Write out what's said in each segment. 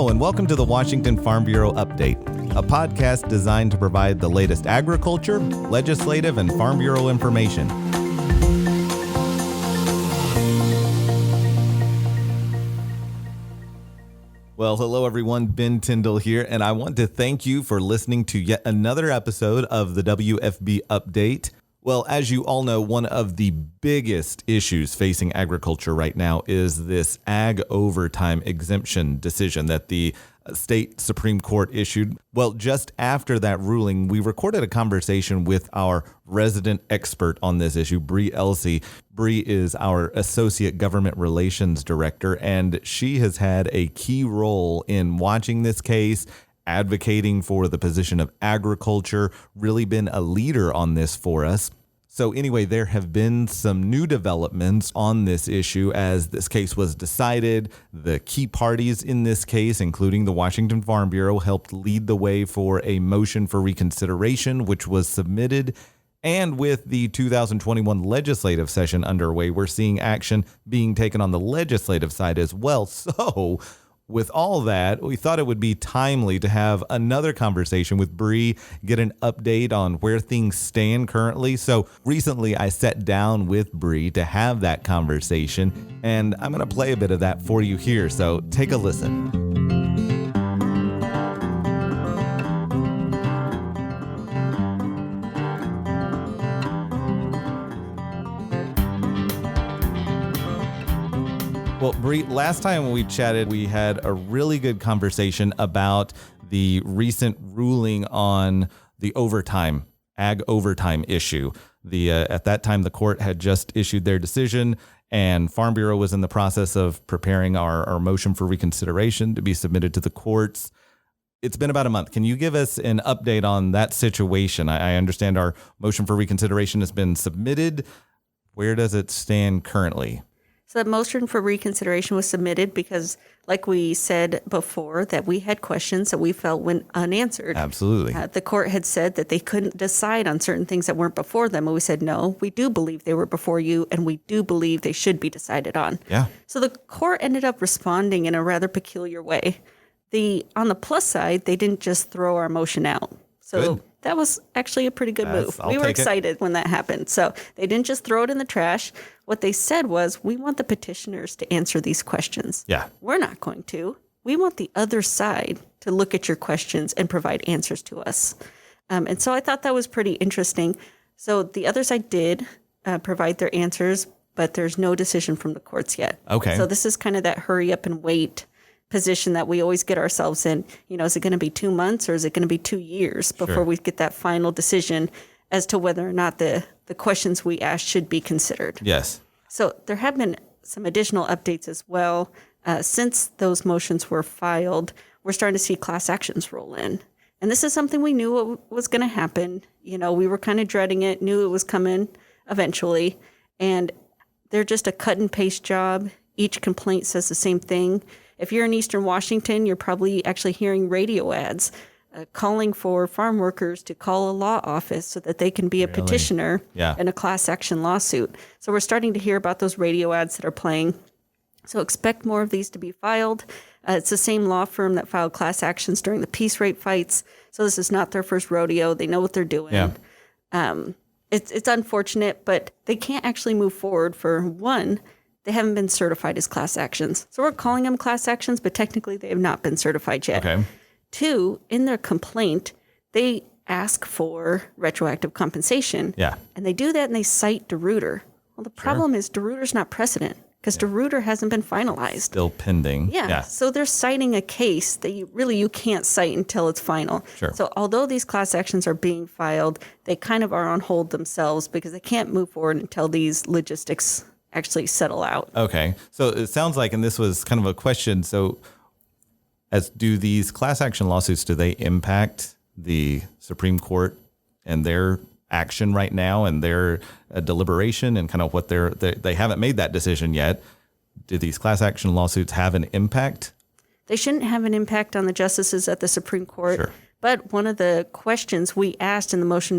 Hello, and welcome to the Washington Farm Bureau Update, a podcast designed to provide the latest agriculture, legislative, and Farm Bureau information. Well, hello everyone, Ben Tyndall here, and I want to thank you for listening to yet another episode of the WFB Update. Well, as you all know, one of the biggest issues facing agriculture right now is this ag overtime exemption decision that the state Supreme Court issued. Well, just after that ruling, we recorded a conversation with our resident expert on this issue, Bre Elsey. Bre is our Associate Government Relations Director, and she has had a key role in watching this case, advocating for the position of agriculture, really been a leader on this for us. So anyway, there have been some new developments on this issue as this case was decided. The key parties in this case, including the Washington Farm Bureau, helped lead the way for a motion for reconsideration, which was submitted. And with the 2021 legislative session underway, we're seeing action being taken on the legislative side as well. So with all that, we thought it would be timely to have another conversation with Bre, get an update on where things stand currently. So recently I sat down with Bre to have that conversation, and I'm going to play a bit of that for you here. So take a listen. Well, Bre, last time we chatted, we had a really good conversation about the recent ruling on the ag overtime issue. At that time, the court had just issued their decision, and Farm Bureau was in the process of preparing our motion for reconsideration to be submitted to the courts. It's been about a month. Can you give us an update on that situation? I understand our motion for reconsideration has been submitted. Where does it stand currently? So the motion for reconsideration was submitted because, like we said before, that we had questions that we felt went unanswered. Absolutely. The court had said that they couldn't decide on certain things that weren't before them. And we said, no, we do believe they were before you, and we do believe they should be decided on. Yeah. So the court ended up responding in a rather peculiar way. On the plus side, they didn't just throw our motion out. So Good. That was actually a pretty good move. I'll We were take it. excited when that happened. So they didn't just throw it in the trash. What they said was, we want the petitioners to answer these questions. Yeah. We're not going to. We want the other side to look at your questions and provide answers to us. And so I thought that was pretty interesting. So the other side did provide their answers, but there's no decision from the courts yet. Okay. So this is kind of that hurry up and wait position that we always get ourselves in. Is it going to be 2 months or is it going to be 2 years before we get that final decision as to whether or not the questions we ask should be considered? Yes. So there have been some additional updates as well. Since those motions were filed, we're starting to see class actions roll in. And this is something we knew was going to happen. We were kind of dreading it, knew it was coming eventually. And they're just a cut and paste job. Each complaint says the same thing. If you're in Eastern Washington, you're probably actually hearing radio ads calling for farm workers to call a law office so that they can be a petitioner in a class action lawsuit. So we're starting to hear about those radio ads that are playing. So expect more of these to be filed. It's the same law firm that filed class actions during the peace rate fights. So this is not their first rodeo. They know what they're doing. Yeah. It's unfortunate, but they can't actually move forward for one. They haven't been certified as class actions. So we're calling them class actions, but technically they have not been certified yet. Okay. 2, in their complaint, they ask for retroactive compensation. Yeah. And they do that and they cite DeRuyter. Well, the problem is DeRuyter's not precedent because DeRuyter hasn't been finalized. Still pending. Yeah. So they're citing a case that you can't cite until it's final. Sure. So although these class actions are being filed, they kind of are on hold themselves because they can't move forward until these logistics actually settle out. Okay. So it sounds like, and this was kind of a question, so do these class action lawsuits, do they impact the Supreme Court and their action right now and their deliberation and kind of what they haven't made that decision yet? Do these class action lawsuits have an impact? They shouldn't have an impact on the justices at the Supreme Court. Sure. But one of the questions we asked in the motion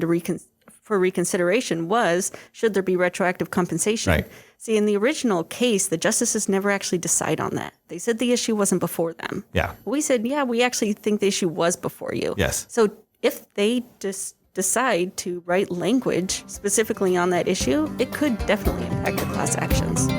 for reconsideration was, should there be retroactive compensation? Right. See, in the original case, the justices never actually decide on that. They said the issue wasn't before them. Yeah. We said, yeah, we actually think the issue was before you. Yes. So if they just decide to write language specifically on that issue, it could definitely impact the class actions.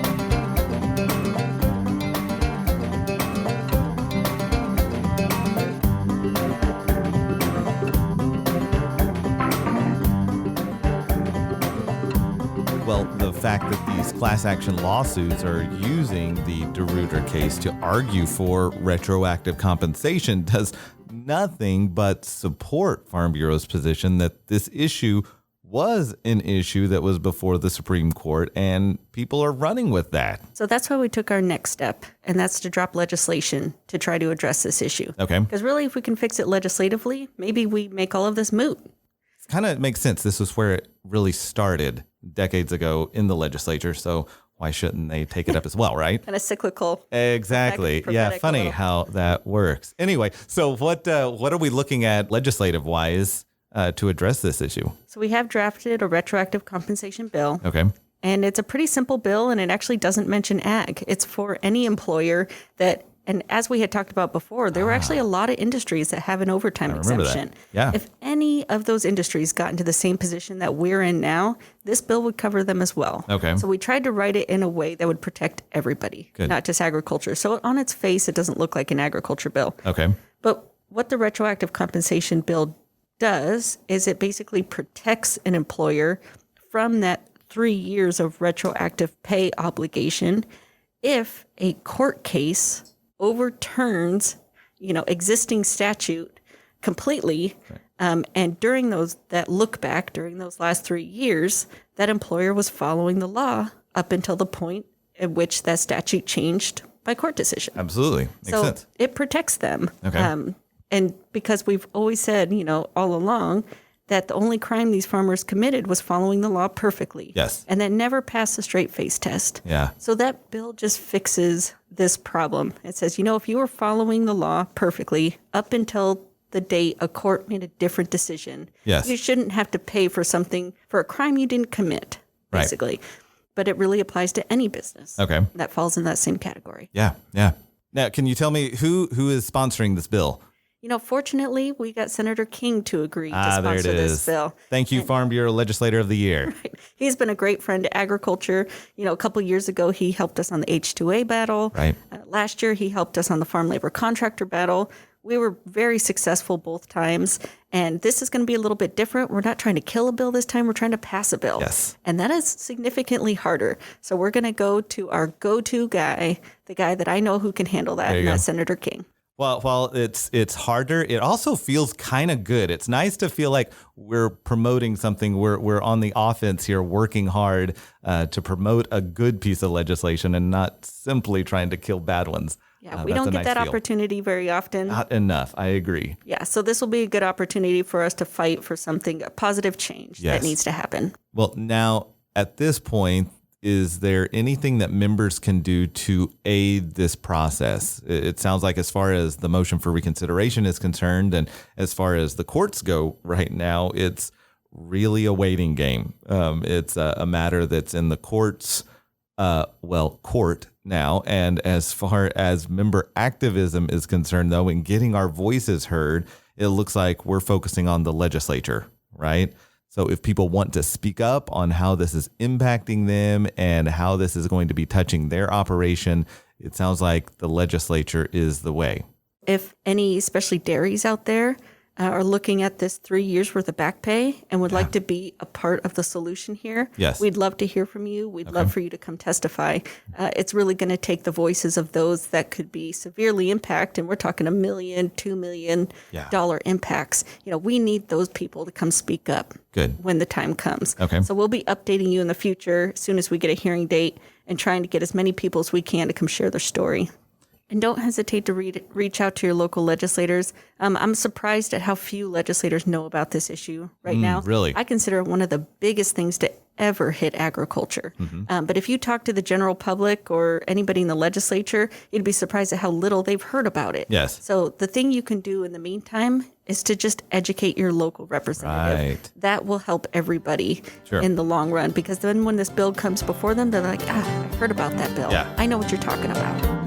Well, the fact that these class action lawsuits are using the DeRuyter case to argue for retroactive compensation does nothing but support Farm Bureau's position that this issue was an issue that was before the Supreme Court, and people are running with that. So that's why we took our next step, and that's to drop legislation to try to address this issue. Okay. Because really, if we can fix it legislatively, maybe we make all of this moot. Kind of makes sense. This was where it really started decades ago in the legislature, so why shouldn't they take it up as well, right? Kind of cyclical. Exactly. Yeah, funny how that works. Anyway, so what are we looking at legislative-wise to address this issue? So we have drafted a retroactive compensation bill. Okay. And it's a pretty simple bill, and it actually doesn't mention ag. It's for any employer that, and as we had talked about before, there were actually a lot of industries that have an overtime exemption. That. Yeah. If any of those industries got into the same position that we're in now, this bill would cover them as well. Okay. So we tried to write it in a way that would protect everybody, Good. not just agriculture. So on its face, it doesn't look like an agriculture bill. Okay. But what the retroactive compensation bill does is it basically protects an employer from that 3 years of retroactive pay obligation if a court case overturns, existing statute completely. Right. And during that look back, during those last 3 years, that employer was following the law up until the point at which that statute changed by court decision. Absolutely. Makes sense. It protects them. Okay. And because we've always said, all along, that the only crime these farmers committed was following the law perfectly. Yes. And that never passed the straight face test. Yeah. So that bill just fixes this problem. It says, if you were following the law perfectly up until the date a court made a different decision, yes, you shouldn't have to pay for a crime you didn't commit, basically. Right. But it really applies to any business. Okay. That falls in that same category. Yeah. Yeah. Now, can you tell me who is sponsoring this bill? Fortunately, we got Senator King to agree to sponsor this bill. Thank you, Farm Bureau Legislator of the Year. Right. He's been a great friend to agriculture. A couple years ago, he helped us on the H-2A battle. Right. Last year, he helped us on the farm labor contractor battle. We were very successful both times. And this is going to be a little bit different. We're not trying to kill a bill this time. We're trying to pass a bill. Yes. And that is significantly harder. So we're going to go to our go-to guy, the guy that I know who can handle that, and that's Senator King. Well, while it's harder, it also feels kind of good. It's nice to feel like we're promoting something. We're on the offense here, working hard to promote a good piece of legislation and not simply trying to kill bad ones. Yeah, we don't get that opportunity very often. Not enough. I agree. Yeah, so this will be a good opportunity for us to fight for something, a positive change that needs to happen. Well, now at this point, is there anything that members can do to aid this process? It sounds like as far as the motion for reconsideration is concerned, and as far as the courts go right now, it's really a waiting game. It's a matter that's in the courts, court now. And as far as member activism is concerned, though, and getting our voices heard, it looks like we're focusing on the legislature, right? So if people want to speak up on how this is impacting them and how this is going to be touching their operation, it sounds like the legislature is the way. If any, especially dairies out there, are looking at this 3 years worth of back pay and would like to be a part of the solution here, we'd love to hear from you. We'd love for you to come testify. It's really going to take the voices of those that could be severely impacted, and we're talking $1 million, $2 million impacts. We need those people to come speak up when the time comes. Okay. So we'll be updating you in the future as soon as we get a hearing date and trying to get as many people as we can to come share their story. And don't hesitate to reach out to your local legislators. I'm surprised at how few legislators know about this issue right now. Really? I consider it one of the biggest things to ever hit agriculture. But if you talk to the general public or anybody in the legislature, you'd be surprised at how little they've heard about it. Yes. So the thing you can do in the meantime is to just educate your local representative. Right. That will help everybody Sure. in the long run, because then when this bill comes before them, they're like, I've heard about that bill. Yeah. I know what you're talking about.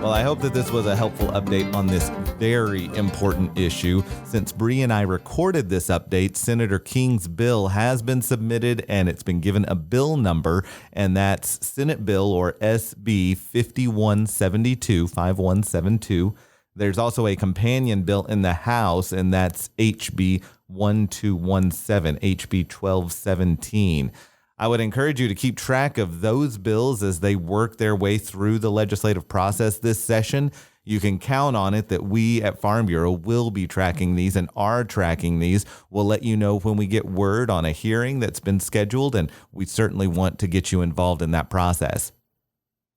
Well, I hope that this was a helpful update on this very important issue. Since Bre and I recorded this update, Senator King's bill has been submitted and it's been given a bill number, and that's Senate Bill or SB 5172. There's also a companion bill in the House, and that's HB 1217, HB 1217. I would encourage you to keep track of those bills as they work their way through the legislative process this session. You can count on it that we at Farm Bureau will be tracking these and are tracking these. We'll let you know when we get word on a hearing that's been scheduled, and we certainly want to get you involved in that process.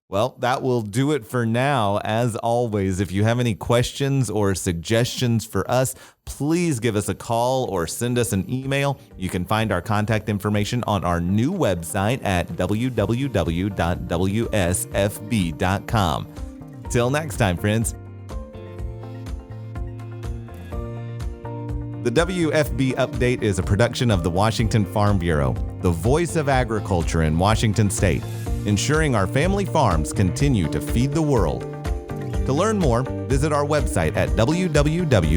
Well, that will do it for now. As always, if you have any questions or suggestions for us, please give us a call or send us an email. You can find our contact information on our new website at www.wsfb.com. Till next time, friends. The WFB Update is a production of the Washington Farm Bureau, the voice of agriculture in Washington State, ensuring our family farms continue to feed the world. To learn more, visit our website at www.wsfb.com.